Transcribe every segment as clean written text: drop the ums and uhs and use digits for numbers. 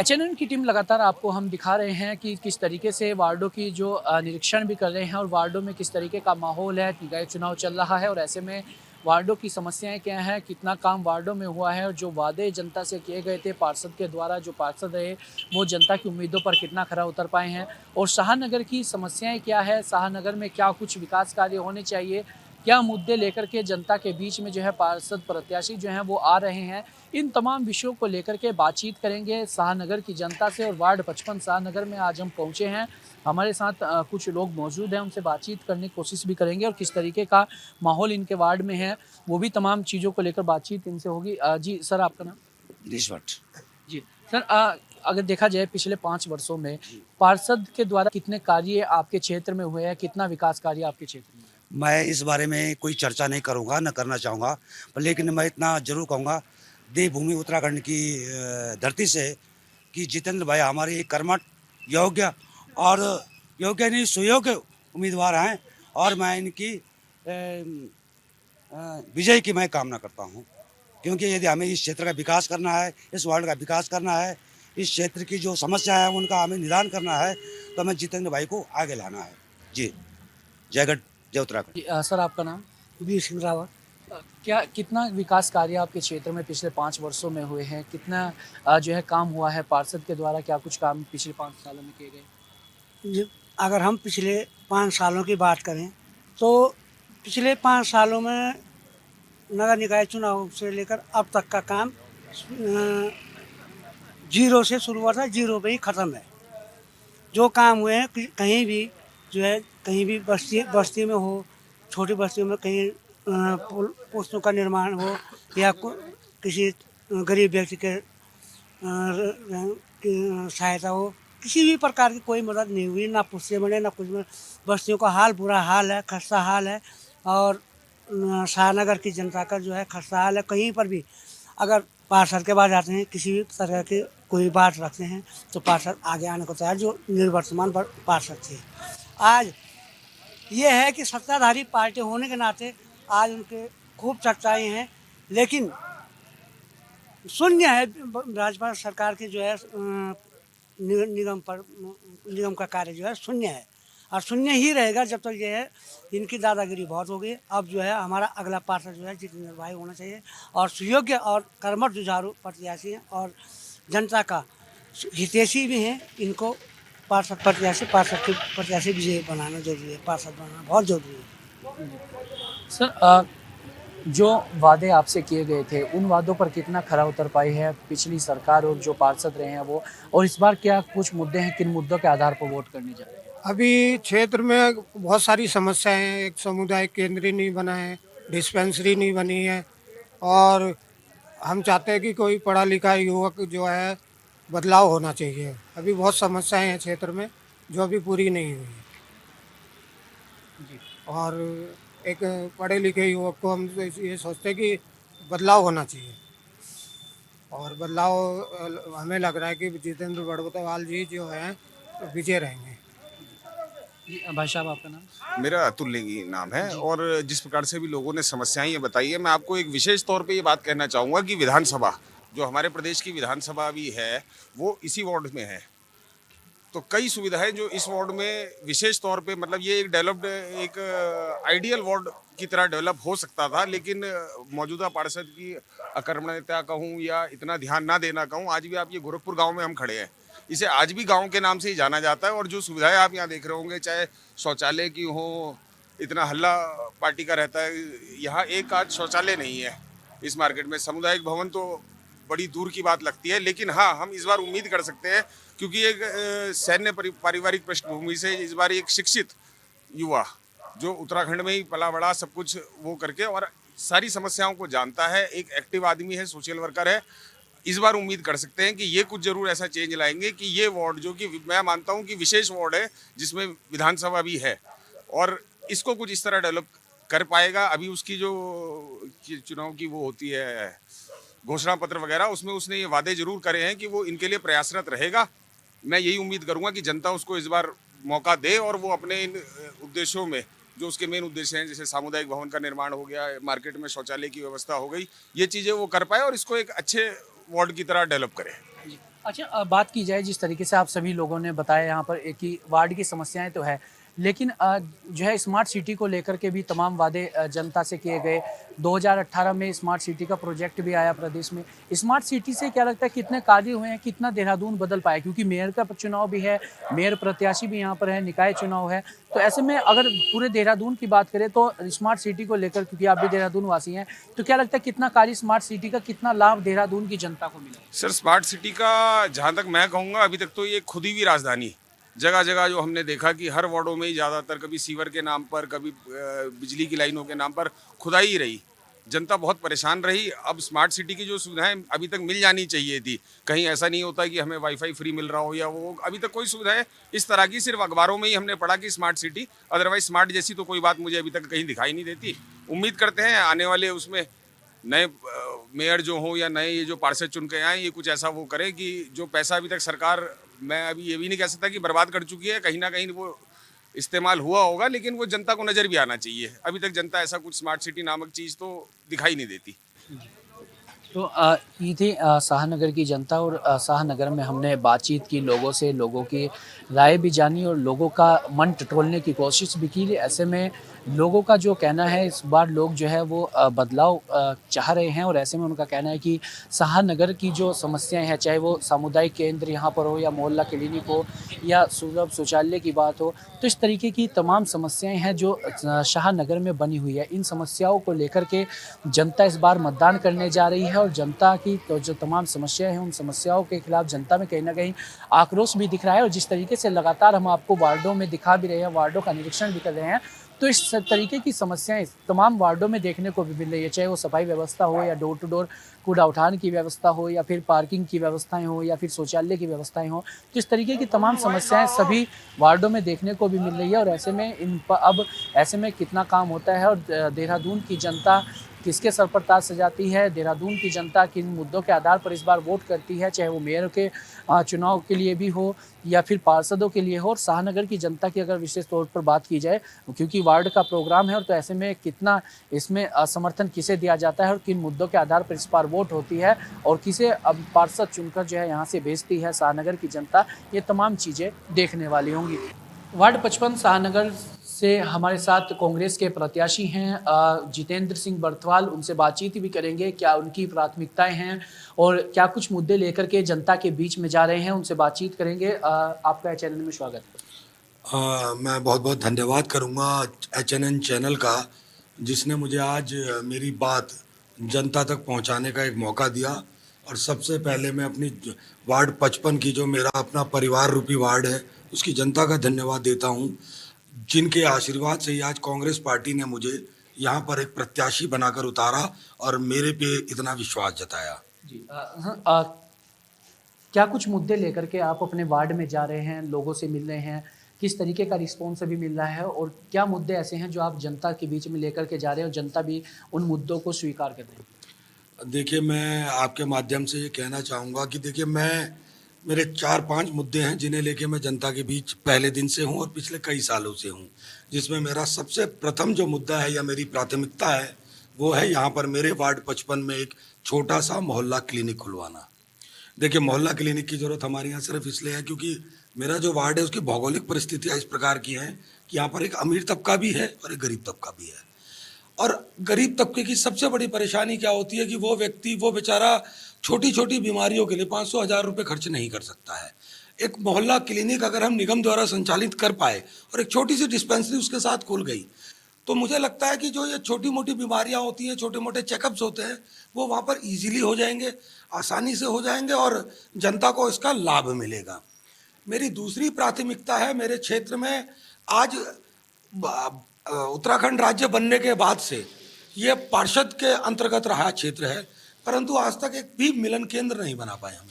HNN की team लगातार आपको हम दिखा रहे हैं कि किस तरीके से वार्डों की जो निरीक्षण भी कर रहे हैं और वार्डों में किस तरीके का माहौल है, निकाय चुनाव चल रहा है और ऐसे में वार्डों की समस्याएं क्या हैं, कितना काम वार्डों में हुआ है और जो वादे जनता से किए गए थे पार्षद के द्वारा, जो पार्षद रहे वो जनता की उम्मीदों पर कितना खरा उतर पाए हैं और शाहनगर की समस्याएं क्या है, शाहनगर में क्या कुछ विकास कार्य होने चाहिए, क्या मुद्दे लेकर के जनता के बीच में जो है पार्षद प्रत्याशी जो हैं वो आ रहे हैं। इन तमाम विषयों को लेकर के बातचीत करेंगे शाहनगर की जनता से और वार्ड 55 शाहनगर में आज हम पहुंचे हैं। हमारे साथ कुछ लोग मौजूद हैं, उनसे बातचीत करने की कोशिश भी करेंगे और किस तरीके का माहौल इनके वार्ड में है, वो भी तमाम चीज़ों को लेकर बातचीत इनसे होगी। जी सर, आपका नाम? दिस व्हाट जी सर, अगर देखा जाए पिछले 5 वर्षों में पार्षद के द्वारा कितने कार्य आपके क्षेत्र में हुए हैं, कितना विकास कार्य आपके क्षेत्र में हुआ है? मैं इस बारे में कोई चर्चा नहीं करूंगा, न करना चाहूँगा, पर लेकिन मैं इतना ज़रूर कहूँगा, देवभूमि उत्तराखंड की धरती से कि जितेंद्र भाई हमारे एक कर्मठ, योग्य और योग्य नहीं सुयोग्य उम्मीदवार हैं और मैं इनकी विजय की मैं कामना करता हूँ। क्योंकि यदि हमें इस क्षेत्र का विकास करना है, इस वार्ड का विकास करना है, इस क्षेत्र की जो समस्या है उनका हमें निदान करना है, तो हमें जितेंद्र भाई को आगे लाना है। जी, जय गढ़, जय उत्तराखंड। जी, सर आपका नाम? वीर सिंह रावत। क्या कितना विकास कार्य आपके क्षेत्र में पिछले 5 वर्षों में हुए हैं? कितना जो है काम हुआ है पार्षद के द्वारा? क्या कुछ काम पिछले 5 सालों में किए गए? अगर हम पिछले 5 सालों की बात करें तो पिछले 5 सालों में नगर निकाय चुनाव से लेकर अब तक का काम जीरो से शुरू हुआ था, जीरो पे ही ख़त्म है। जो काम हुए हैं कहीं भी जो है, कहीं भी बस्ती बस्ती में हो, छोटी बस्तियों में कहीं पुल पुस्तों का निर्माण हो या किसी गरीब व्यक्ति के की सहायता हो, किसी भी प्रकार की कोई मदद नहीं हुई, ना पुल से बने ना कुछ बने। बस्तियों का हाल बुरा हाल है, खस्ता हाल है और शाहनगर की जनता का जो है खस्ता हाल है। कहीं पर भी अगर पार्षद के पास जाते हैं, किसी भी तरह की कोई बात रखते हैं तो पार्षद आगे आने को तैयार, जो निर्वर्तमान पार्षद थे। आज ये है कि सत्ताधारी पार्टी होने के नाते आज उनके खूब चर्चाएं हैं, लेकिन शून्य है भाजपा सरकार की जो है निगम का कार्य जो है शून्य है और शून्य ही रहेगा जब तक ये है। इनकी दादागिरी बहुत हो गई। अब जो है हमारा अगला पार्षद जो है जितेंद्र भाई होना चाहिए और सुयोग्य और कर्मठ जुझारू प्रत्याशी हैं और जनता का हितैषी भी हैं। इनको पार्षद प्रत्याशी विजय बनाना जरूरी है, पार्षद बनाना बहुत जरूरी है। सर, जो वादे आपसे किए गए थे, उन वादों पर कितना खरा उतर पाई है पिछली सरकार और जो पार्षद रहे हैं वो? और इस बार क्या कुछ मुद्दे हैं, किन मुद्दों के आधार पर वोट करने जा रहे हैं? अभी क्षेत्र में बहुत सारी समस्याएं हैं। एक सामुदायिक केंद्र नहीं बना है, डिस्पेंसरी नहीं बनी है और हम चाहते हैं कि कोई पढ़ा लिखा युवक जो है बदलाव होना चाहिए। अभी बहुत समस्याएं हैं क्षेत्र में जो अभी पूरी नहीं हुई है। जी। और एक पढ़े लिखे युवक को हम ये सोचते हैं कि बदलाव होना चाहिए और बदलाव हमें लग रहा है कि जितेंद्र बड़गोतवाल जी जो हैं विजय रहेंगे। जी, भाई साहब आपका नाम? मेरा अतुल नेगी नाम है और जिस प्रकार से भी लोगों ने समस्याएं ये बताई है, मैं आपको एक विशेष तौर पे ये बात कहना चाहूँगा कि विधानसभा जो हमारे प्रदेश की विधानसभा भी है वो इसी वार्ड में है। तो कई सुविधाएं जो इस वार्ड में विशेष तौर पे मतलब ये एक डेवलप्ड एक आइडियल वार्ड की तरह डेवलप हो सकता था, लेकिन मौजूदा पार्षद की अकर्मण्यता कहूँ या इतना ध्यान ना देना कहूँ, आज भी आप ये गोरखपुर गाँव में हम खड़े हैं, इसे आज भी गांव के नाम से ही जाना जाता है। और जो सुविधाएं आप यहाँ देख रहे होंगे, चाहे शौचालय की हो, इतना हल्ला पार्टी का रहता है, यहाँ एक आध शौचालय नहीं है इस मार्केट में। सामुदायिक भवन तो बड़ी दूर की बात लगती है, लेकिन हाँ, हम इस बार उम्मीद कर सकते हैं क्योंकि एक सैन्य पारिवारिक पृष्ठभूमि से इस बार एक शिक्षित युवा जो उत्तराखंड में ही पला बड़ा सब कुछ वो करके और सारी समस्याओं को जानता है, एक एक्टिव आदमी है, सोशल वर्कर है। इस बार उम्मीद कर सकते हैं कि ये कुछ जरूर ऐसा चेंज लाएंगे कि ये वार्ड जो कि मैं मानता हूँ कि विशेष वार्ड है जिसमें विधानसभा भी है और इसको कुछ इस तरह डेवलप कर पाएगा। अभी उसकी जो चुनाव की वो होती है घोषणा पत्र वगैरह, उसमें उसने ये वादे जरूर करे हैं कि वो इनके लिए प्रयासरत रहेगा। मैं यही उम्मीद करूँगा कि जनता उसको इस बार मौका दे और वो अपने इन उद्देश्यों में जो उसके मेन उद्देश्य हैं, जैसे सामुदायिक भवन का निर्माण हो गया, मार्केट में शौचालय की व्यवस्था हो गई, ये चीज़ें वो कर पाए और इसको एक अच्छे वार्ड की तरह डेवलप करें। अच्छा बात की जाए जिस तरीके से आप सभी लोगों ने बताया यहाँ पर एक ही वार्ड की समस्याएं तो है लेकिन जो है स्मार्ट सिटी को लेकर के भी तमाम वादे जनता से किए गए 2018 में स्मार्ट सिटी का प्रोजेक्ट भी आया प्रदेश में। स्मार्ट सिटी से क्या लगता है कितने कार्य हुए हैं, कितना देहरादून बदल पाया, क्योंकि मेयर का चुनाव भी है, मेयर प्रत्याशी भी यहाँ पर है, निकाय चुनाव है, तो ऐसे में अगर पूरे देहरादून की बात करें तो स्मार्ट सिटी को लेकर, क्योंकि आप भी देहरादून वासी हैं, तो क्या लगता है कितना कार्य स्मार्ट सिटी का, कितना लाभ देहरादून की जनता को मिला? सर स्मार्ट सिटी का जहाँ तक मैं कहूँगा अभी तक तो ये खुद ही भी राजधानी जगह जगह जो हमने देखा कि हर वार्डों में ही ज़्यादातर कभी सीवर के नाम पर कभी बिजली की लाइनों के नाम पर खुदाई ही रही। जनता बहुत परेशान रही। अब स्मार्ट सिटी की जो सुविधाएं अभी तक मिल जानी चाहिए थी, कहीं ऐसा नहीं होता कि हमें वाईफाई फ्री मिल रहा हो या वो अभी तक कोई सुविधाएं इस तरह की सिर्फ अखबारों में ही हमने पढ़ा कि स्मार्ट सिटी, अदरवाइज स्मार्ट जैसी तो कोई बात मुझे अभी तक कहीं दिखाई नहीं देती। उम्मीद करते हैं आने वाले उसमें नए मेयर जो हो या नए ये जो पार्षद चुन के आए ये कुछ ऐसा वो करे कि जो पैसा अभी तक सरकार, मैं अभी ये भी नहीं कह सकता कि बर्बाद कर चुकी है, कहीं ना कहीं वो इस्तेमाल हुआ होगा, लेकिन वो जनता को नज़र भी आना चाहिए। अभी तक जनता ऐसा कुछ स्मार्ट सिटी नामक चीज़ तो दिखाई नहीं देती। तो ये थी शाहनगर की जनता और शाहनगर में हमने बातचीत की लोगों से, लोगों की राय भी जानी और लोगों का मन टटोलने की कोशिश भी की। ऐसे में लोगों का जो कहना है इस बार लोग जो है वो बदलाव चाह रहे हैं और ऐसे में उनका कहना है कि शाहनगर की जो समस्याएं हैं, चाहे वो सामुदायिक केंद्र यहाँ पर हो या मोहल्ला क्लिनिक हो या सुलभ शौचालय की बात हो, तो इस तरीके की तमाम समस्याएं हैं जो शाहनगर में बनी हुई है। इन समस्याओं को लेकर के जनता इस बार मतदान करने जा रही है और जनता की तो जो तमाम समस्याएं हैं उन समस्याओं के खिलाफ जनता में कहीं ना कहीं आक्रोश भी दिख रहा है। और जिस तरीके से लगातार हम आपको वार्डों में दिखा भी रहे हैं, वार्डों का निरीक्षण भी कर रहे हैं, तो इस तरीके की समस्याएं तमाम वार्डों में देखने को भी मिल रही है, चाहे वो सफाई व्यवस्था हो या डोर टू डोर कूड़ा उठान की व्यवस्था हो या फिर पार्किंग की व्यवस्थाएं हो या फिर शौचालय की व्यवस्थाएं हो। तो इस तरीके की तमाम समस्याएं सभी वार्डों में देखने को भी मिल रही है और ऐसे में अब ऐसे में कितना काम होता है और देहरादून की जनता किसके सर पर ताज सजाती है, देहरादून की जनता किन मुद्दों के आधार पर इस बार वोट करती है, चाहे वो मेयर के चुनाव के लिए भी हो या फिर पार्षदों के लिए हो। और शाहनगर की जनता की अगर विशेष तौर पर बात की जाए, क्योंकि वार्ड का प्रोग्राम है और तो ऐसे में कितना इसमें समर्थन किसे दिया जाता है और किन मुद्दों के आधार पर इस बार वोट होती है और किसे अब पार्षद चुनकर जो है यहाँ से भेजती है शाहनगर की जनता, ये तमाम चीज़ें देखने वाली होंगी। वार्ड 55 शाहनगर से हमारे साथ कांग्रेस के प्रत्याशी हैं जितेंद्र सिंह बर्थवाल, उनसे बातचीत भी करेंगे क्या उनकी प्राथमिकताएं हैं और क्या कुछ मुद्दे लेकर के जनता के बीच में जा रहे हैं, उनसे बातचीत करेंगे। आपका चैनल में स्वागत है। मैं बहुत बहुत धन्यवाद करूंगा HNN चैनल का, जिसने मुझे आज मेरी बात जनता तक पहुंचाने का एक मौका दिया। और सबसे पहले मैं अपनी वार्ड 55 की जो मेरा अपना परिवार रूपी वार्ड है उसकी जनता का धन्यवाद देता हूं, जिनके आशीर्वाद से ही आज कांग्रेस पार्टी ने मुझे यहाँ पर एक प्रत्याशी बनाकर उतारा और मेरे पे इतना विश्वास जताया। जी क्या कुछ मुद्दे लेकर के आप अपने वार्ड में जा रहे हैं, लोगों से मिल रहे हैं, किस तरीके का रिस्पॉन्स अभी मिल रहा है और क्या मुद्दे ऐसे हैं जो आप जनता के बीच में लेकर के जा रहे हैं और जनता भी उन मुद्दों को स्वीकार कर रही है? देखिए, मैं आपके माध्यम से ये कहना चाहूँगा कि देखिए, मेरे 4-5 मुद्दे हैं जिन्हें लेके मैं जनता के बीच पहले दिन से हूँ और पिछले कई सालों से हूँ, जिसमें मेरा सबसे प्रथम जो मुद्दा है या मेरी प्राथमिकता है वो है यहाँ पर मेरे वार्ड 55 में एक छोटा सा मोहल्ला क्लिनिक खुलवाना। देखिए, मोहल्ला क्लिनिक की ज़रूरत हमारे यहाँ सिर्फ इसलिए है क्योंकि मेरा जो वार्ड है उसकी भौगोलिक परिस्थितियाँ इस प्रकार की हैं कि यहाँ पर एक अमीर तबका भी है और एक गरीब तबका भी है। और गरीब तबके की सबसे बड़ी परेशानी क्या होती है कि वो व्यक्ति, वो बेचारा छोटी छोटी बीमारियों के लिए 500-1000 रुपये खर्च नहीं कर सकता है। एक मोहल्ला क्लिनिक अगर हम निगम द्वारा संचालित कर पाए और एक छोटी सी डिस्पेंसरी उसके साथ खुल गई, तो मुझे लगता है कि जो ये छोटी मोटी बीमारियां होती हैं, छोटे मोटे चेकअप्स होते हैं, वो वहाँ पर ईजिली हो जाएंगे, आसानी से हो जाएंगे और जनता को इसका लाभ मिलेगा। मेरी दूसरी प्राथमिकता है, मेरे क्षेत्र में आज उत्तराखंड राज्य बनने के बाद से ये पार्षद के अंतर्गत रहा क्षेत्र है, परंतु आज तक एक भी मिलन केंद्र नहीं बना पाए हम।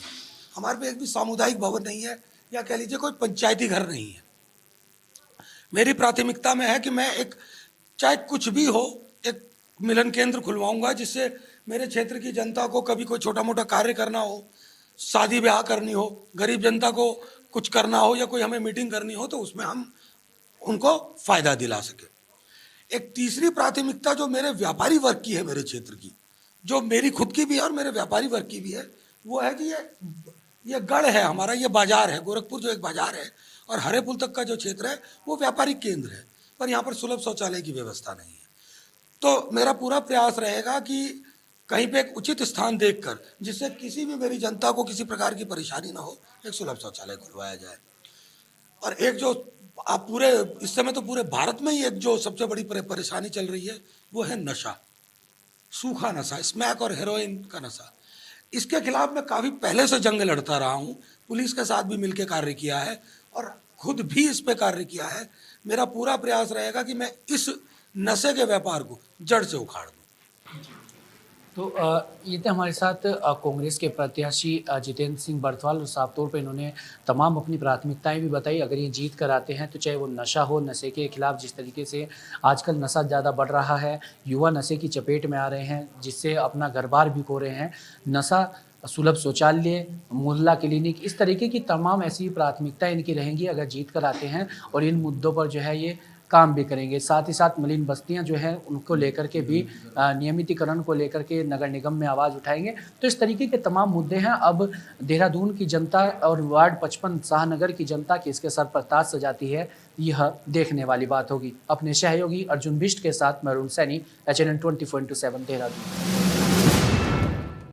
हमारे पे एक भी सामुदायिक भवन नहीं है या कह लीजिए कोई पंचायती घर नहीं है। मेरी प्राथमिकता में है कि मैं एक, चाहे कुछ भी हो, एक मिलन केंद्र खुलवाऊंगा जिससे मेरे क्षेत्र की जनता को कभी कोई छोटा मोटा कार्य करना हो, शादी ब्याह करनी हो, गरीब जनता को कुछ करना हो या कोई हमें मीटिंग करनी हो, तो उसमें हम उनको फायदा दिला सके। एक तीसरी प्राथमिकता जो मेरे व्यापारी वर्ग की है, मेरे क्षेत्र की, जो मेरी खुद की भी है और मेरे व्यापारी वर्ग की भी है, वो है कि ये ये गढ़ है हमारा, ये बाजार है, गोरखपुर जो एक बाजार है और हरे पुल तक का जो क्षेत्र है वो व्यापारिक केंद्र है, पर यहाँ पर सुलभ शौचालय की व्यवस्था नहीं है। तो मेरा पूरा प्रयास रहेगा कि कहीं पे एक उचित स्थान देखकर, जिससे किसी भी मेरी जनता को किसी प्रकार की परेशानी ना हो, एक सुलभ शौचालय खुलवाया जाए। और एक जो आप पूरे इस समय तो पूरे भारत में ही एक जो सबसे बड़ी परेशानी चल रही है वो है नशा, सूखा नशा, स्मैक और हेरोइन का नशा। इसके खिलाफ मैं काफ़ी पहले से जंग लड़ता रहा हूँ, पुलिस के साथ भी मिलकर कार्य किया है और खुद भी इस पे कार्य किया है। मेरा पूरा प्रयास रहेगा कि मैं इस नशे के व्यापार को जड़ से उखाड़ दूँ। तो ये थे हमारे साथ कांग्रेस के प्रत्याशी जितेंद्र सिंह बर्थवाल, और साफ तौर पे इन्होंने तमाम अपनी प्राथमिकताएं भी बताई। अगर ये जीत कर आते हैं तो चाहे वो नशा हो, नशे के खिलाफ जिस तरीके से आजकल नशा ज़्यादा बढ़ रहा है, युवा नशे की चपेट में आ रहे हैं जिससे अपना घर बार भी खो रहे हैं, नशा, सुलभ शौचालय, मोहल्ला क्लिनिक, इस तरीके की तमाम ऐसी प्राथमिकताएं इनकी रहेंगी अगर जीत कर आते हैं, और इन मुद्दों पर जो है ये काम भी करेंगे। साथ ही साथ मलिन बस्तियां जो हैं उनको लेकर के भी नियमितीकरण को लेकर के नगर निगम में आवाज़ उठाएंगे। तो इस तरीके के तमाम मुद्दे हैं। अब देहरादून की जनता और वार्ड 55 शाहनगर की जनता की इसके सर पर ताज सजाती है, यह देखने वाली बात होगी। अपने सहयोगी अर्जुन बिष्ट के साथ मैं अरुण सैनी, HNN 24/7 देहरादून।